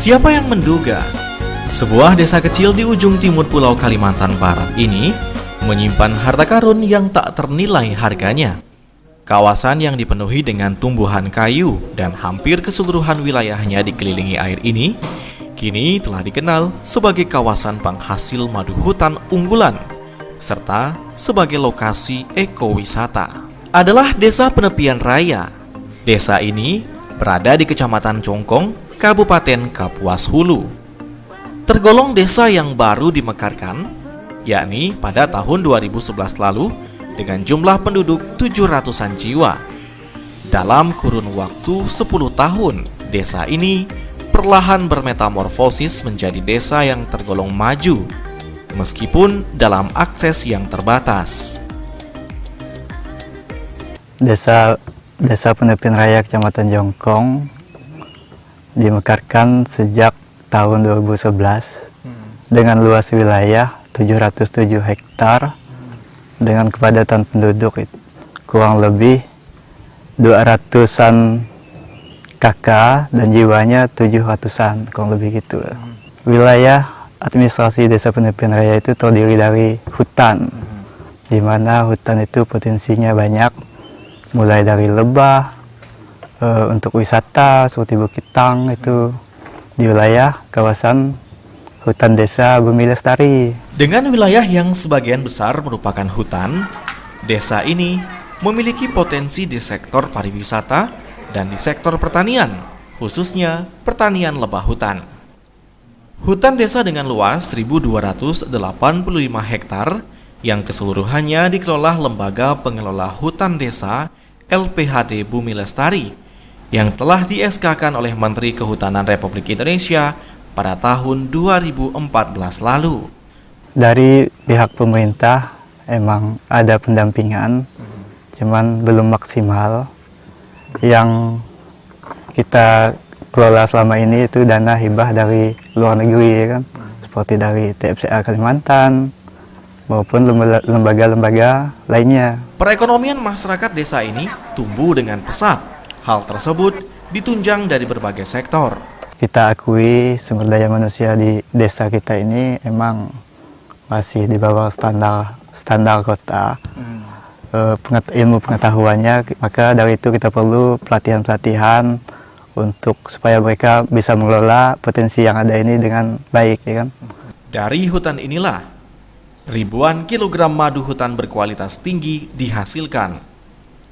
Siapa yang menduga sebuah desa kecil di ujung timur Pulau Kalimantan Barat ini menyimpan harta karun yang tak ternilai harganya. Kawasan yang dipenuhi dengan tumbuhan kayu dan hampir keseluruhan wilayahnya dikelilingi air ini kini telah dikenal sebagai kawasan penghasil madu hutan unggulan serta sebagai lokasi ekowisata. Adalah Desa Penepian Raya. Desa ini berada di Kecamatan Congkong, Kabupaten Kapuas Hulu. Tergolong desa yang baru dimekarkan, yakni pada tahun 2011 lalu dengan jumlah penduduk 700-an jiwa. Dalam kurun waktu 10 tahun, desa ini perlahan bermetamorfosis menjadi desa yang tergolong maju, meskipun dalam akses yang terbatas. Desa Penepian Raya Kecamatan Jongkong dimekarkan sejak tahun 2011 dengan luas wilayah 707 hektar dengan kepadatan penduduk kurang lebih 200-an kakak dan jiwanya 700-an, kurang lebih gitu. Wilayah administrasi Desa Penepian Raya itu terdiri dari hutan, di mana hutan itu potensinya banyak, mulai dari lebah, untuk wisata seperti Bukit Tang itu di wilayah kawasan hutan desa Bumi Lestari. Dengan wilayah yang sebagian besar merupakan hutan, desa ini memiliki potensi di sektor pariwisata dan di sektor pertanian, khususnya pertanian lebah hutan. Hutan desa dengan luas 1.285 hektar yang keseluruhannya dikelola Lembaga Pengelola Hutan Desa LPHD Bumi Lestari yang telah di-SK-kan oleh Menteri Kehutanan Republik Indonesia pada tahun 2014 lalu. Dari pihak pemerintah emang ada pendampingan, cuman belum maksimal. Yang kita kelola selama ini itu dana hibah dari luar negeri, ya kan? Seperti dari TFCA Kalimantan maupun lembaga-lembaga lainnya. Perekonomian masyarakat desa ini tumbuh dengan pesat. Hal tersebut ditunjang dari berbagai sektor. Kita akui sumber daya manusia di desa kita ini emang masih di bawah standar kota. Ilmu pengetahuannya, maka dari itu kita perlu pelatihan-pelatihan untuk supaya mereka bisa mengelola potensi yang ada ini dengan baik, ya kan? Dari hutan inilah ribuan kilogram madu hutan berkualitas tinggi dihasilkan.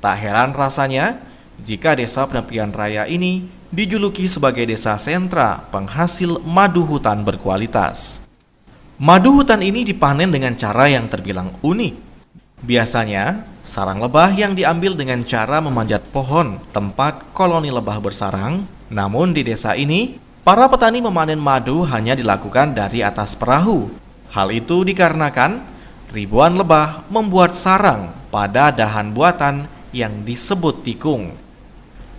Tak heran rasanya jika Desa Penepian Raya ini dijuluki sebagai desa sentra penghasil madu hutan berkualitas. Madu hutan ini dipanen dengan cara yang terbilang unik. Biasanya, sarang lebah yang diambil dengan cara memanjat pohon tempat koloni lebah bersarang. Namun di desa ini, para petani memanen madu hanya dilakukan dari atas perahu. Hal itu dikarenakan ribuan lebah membuat sarang pada dahan buatan yang disebut tikung.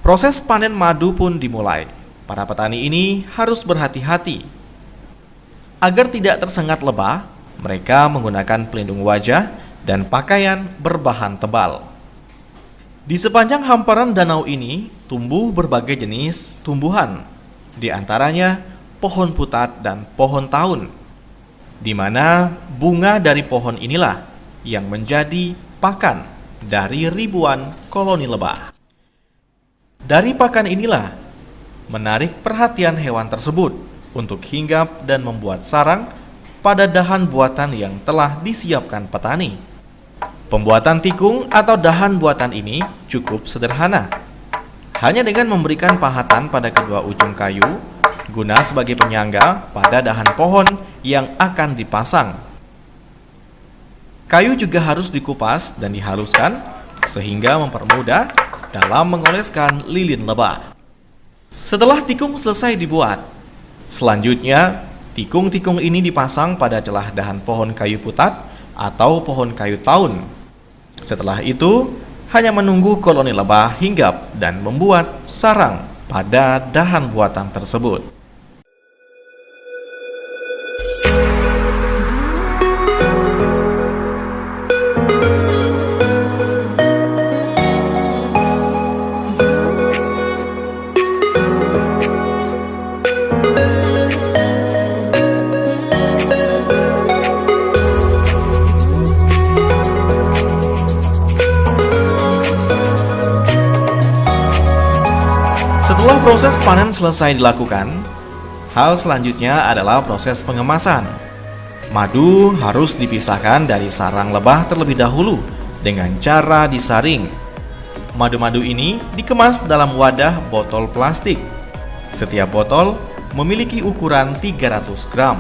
Proses panen madu pun dimulai. Para petani ini harus berhati-hati. Agar tidak tersengat lebah, mereka menggunakan pelindung wajah dan pakaian berbahan tebal. Di sepanjang hamparan danau ini tumbuh berbagai jenis tumbuhan, di antaranya pohon putat dan pohon taun, di mana bunga dari pohon inilah yang menjadi pakan dari ribuan koloni lebah. Dari pakan inilah menarik perhatian hewan tersebut untuk hinggap dan membuat sarang pada dahan buatan yang telah disiapkan petani. Pembuatan tikung atau dahan buatan ini cukup sederhana. Hanya dengan memberikan pahatan pada kedua ujung kayu guna sebagai penyangga pada dahan pohon yang akan dipasang. Kayu juga harus dikupas dan dihaluskan sehingga mempermudah dalam mengoleskan lilin lebah. Setelah tikung selesai dibuat, selanjutnya tikung-tikung ini dipasang pada celah dahan pohon kayu putat atau pohon kayu taun. Setelah itu, hanya menunggu koloni lebah hinggap dan membuat sarang pada dahan buatan tersebut. Setelah proses panen selesai dilakukan, hal selanjutnya adalah proses pengemasan. Madu harus dipisahkan dari sarang lebah terlebih dahulu dengan cara disaring. Madu-madu ini dikemas dalam wadah botol plastik. Setiap botol memiliki ukuran 300 gram.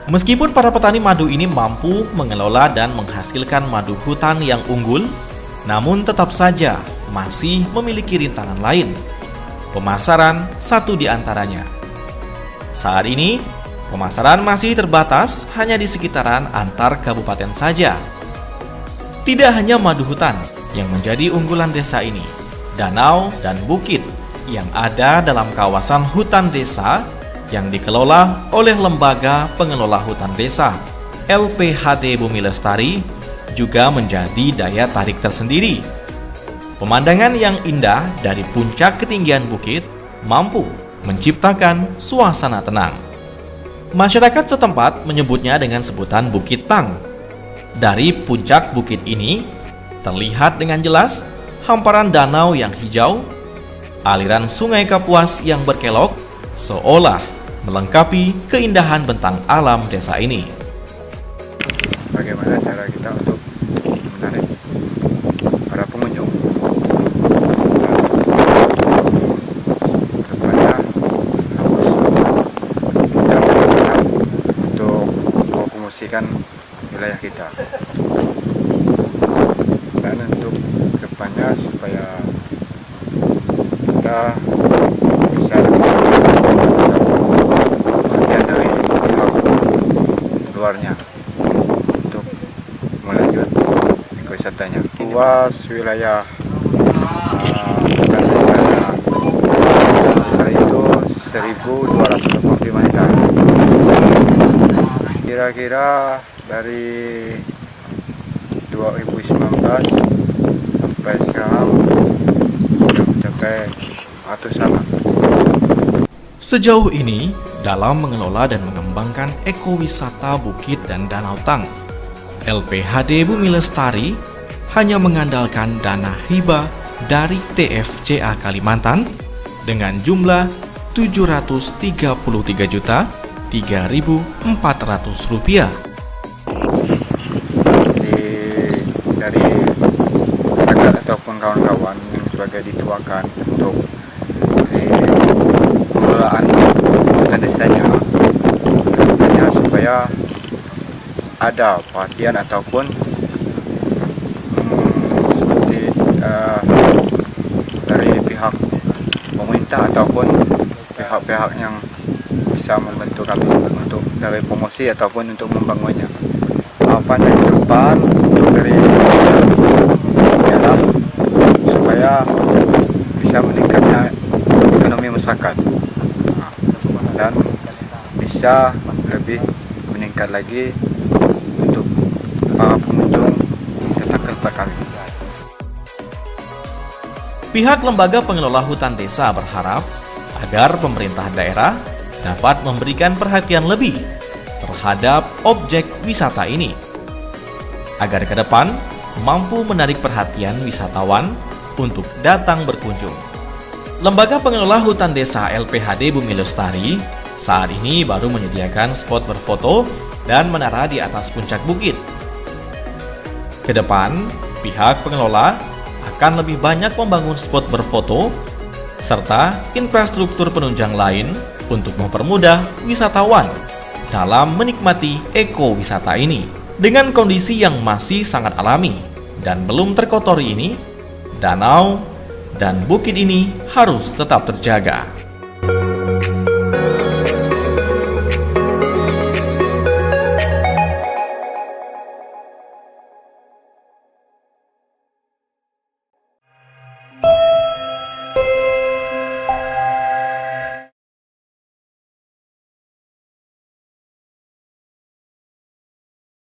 Meskipun para petani madu ini mampu mengelola dan menghasilkan madu hutan yang unggul, namun tetap saja masih memiliki rintangan lain. Pemasaran satu di antaranya. Saat ini, pemasaran masih terbatas hanya di sekitaran antar kabupaten saja. Tidak hanya madu hutan yang menjadi unggulan desa ini, danau dan bukit yang ada dalam kawasan hutan desa yang dikelola oleh Lembaga Pengelola Hutan Desa LPHD Bumi Lestari juga menjadi daya tarik tersendiri. Pemandangan yang indah dari puncak ketinggian bukit mampu menciptakan suasana tenang. Masyarakat setempat menyebutnya dengan sebutan Bukit Tang. Dari puncak bukit ini terlihat dengan jelas hamparan danau yang hijau, aliran sungai Kapuas yang berkelok seolah melengkapi keindahan bentang alam desa ini. Bagaimana cara kita untuk menarik para pengunjung kepada untuk mempromosikan wilayah kita, dan untuk kedepannya supaya kita bisa bagian dari luarnya untuk melanjut ekowisatanya. Luas wilayah itu 1.285 hektar. Kira-kira dari 2019 sampai sekarang sudah mencapai ratusan. Sejauh ini, dalam mengelola dan mengembangkan ekowisata Bukit dan Danau Tang, LPHD Bumi Lestari hanya mengandalkan dana hibah dari TFCA Kalimantan dengan jumlah Rp733.3.400. Dari masyarakat ataupun kawan-kawan yang sebagai dituakan untuk pengelolaan hutan desanya, supaya ada perhatian ataupun dari pihak pemerintah ataupun pihak-pihak yang bisa membantu kami untuk dari promosi ataupun untuk membangunnya. Harapan dari depan untuk dari ialah supaya bisa meningkatnya ekonomi masyarakat dan bisa lebih meningkat lagi untuk para pengunjung datang ke tempat kami. Pihak Lembaga Pengelola Hutan Desa berharap agar pemerintah daerah dapat memberikan perhatian lebih terhadap objek wisata ini, agar ke depan mampu menarik perhatian wisatawan untuk datang berkunjung. Lembaga Pengelola Hutan Desa LPHD Bumi Lestari saat ini baru menyediakan spot berfoto dan menara di atas puncak bukit. Ke depan, pihak pengelola akan lebih banyak membangun spot berfoto serta infrastruktur penunjang lain untuk mempermudah wisatawan dalam menikmati ekowisata ini. Dengan kondisi yang masih sangat alami dan belum terkotori ini, danau dan bukit ini harus tetap terjaga.